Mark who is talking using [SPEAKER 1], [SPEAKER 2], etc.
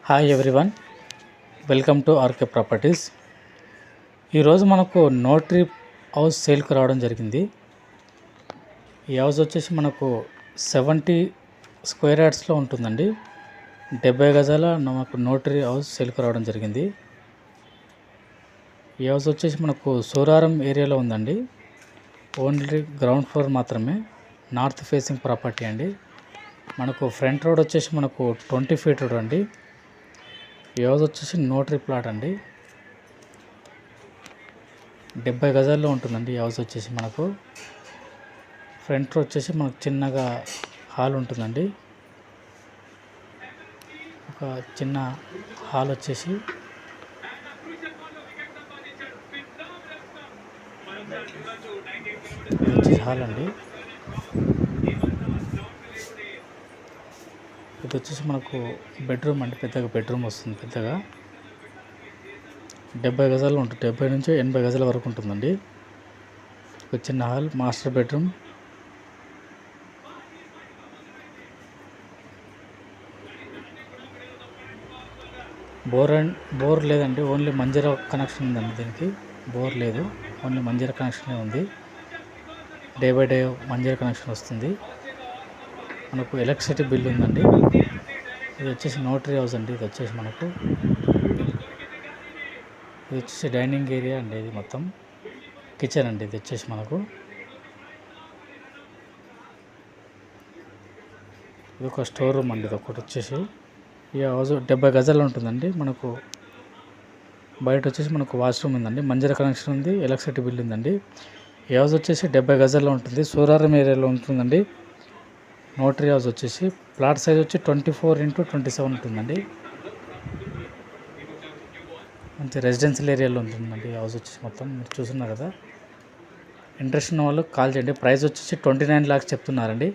[SPEAKER 1] Hi everyone, welcome to RK Properties. ఈరోజు మనకు notary house సేల్కి రావడం జరిగింది. ఈ హౌస్ వచ్చేసి మనకు 70 స్క్వేర్ యార్డ్స్లో ఉంటుందండి. 70 గజాల మనకు నోటరీ హౌస్ సేల్కి రావడం జరిగింది. ఈ హౌస్ వచ్చేసి మనకు సూరారం ఏరియాలో ఉందండి. ఓన్లీ గ్రౌండ్ ఫ్లోర్ మాత్రమే, నార్త్ ఫేసింగ్ ప్రాపర్టీ అండి. మనకు ఫ్రంట్ రోడ్ వచ్చేసి మనకు 20 ఫీట్ రోడ్ అండి. ఈ హౌస్ వచ్చేసి నోటరీ ప్లాట్ అండి. 70 గజాల్లో ఉంటుందండి. ఈ హౌస్ వచ్చేసి మనకు ఫ్రంట్ వచ్చేసి మనకు చిన్నగా హాల్ ఉంటుందండి. ఒక చిన్న హాల్ వచ్చేసి ఇది వచ్చేసి హాల్ అండి. ఇది వచ్చేసి మనకు బెడ్రూమ్ అండి. పెద్దగా బెడ్రూమ్ వస్తుంది. పెద్దగా 70 గజాలు ఉంటుంది. 70 నుంచి 80 గజాల వరకు ఉంటుందండి. ఒక చిన్న హాల్, మాస్టర్ బెడ్రూమ్. బోర్ లేదండి. ఓన్లీ మంజీరా కనెక్షన్ ఉందండి. దీనికి బోర్ లేదు, ఓన్లీ మంజీరా కనెక్షనే ఉంది. Day by day Manjira connection వస్తుంది. మనకు ఎలక్ట్రిసిటీ బిల్ ఉందండి. ఇది వచ్చేసి నోటరీ హౌస్ అండి. ఇది వచ్చేసి మనకు ఇది వచ్చేసి డైనింగ్ ఏరియా అండి. ఇది మొత్తం కిచెన్ అండి. ఇది వచ్చేసి మనకు ఇది ఒక స్టోర్ రూమ్ అండి. ఇది ఒకటి వచ్చేసి ఈ హౌస్ 70 గజాలు ఉంటుందండి. మనకు బయట వచ్చేసి మనకు వాష్రూమ్ ఉందండి. మంజీరా కనెక్షన్ ఉంది, ఎలక్ట్రిసిటీ బిల్ ఉందండి. ఈ హౌస్ వచ్చేసి 70 గజాల్లో ఉంటుంది. సూరారం ఏరియాలో ఉంటుందండి. నోటరీ హౌస్ వచ్చేసి ప్లాట్ సైజ్ వచ్చి 24x27 ఉంటుందండి. మంచి రెసిడెన్షియల్ ఏరియాలో ఉంటుందండి. హౌస్ వచ్చేసి మొత్తం మీరు చూస్తున్నారు కదా. ఇంట్రెస్ట్ ఉన్న వాళ్ళు కాల్ చేయండి. ప్రైస్ వచ్చేసి 29 lakhs చెప్తున్నారండి.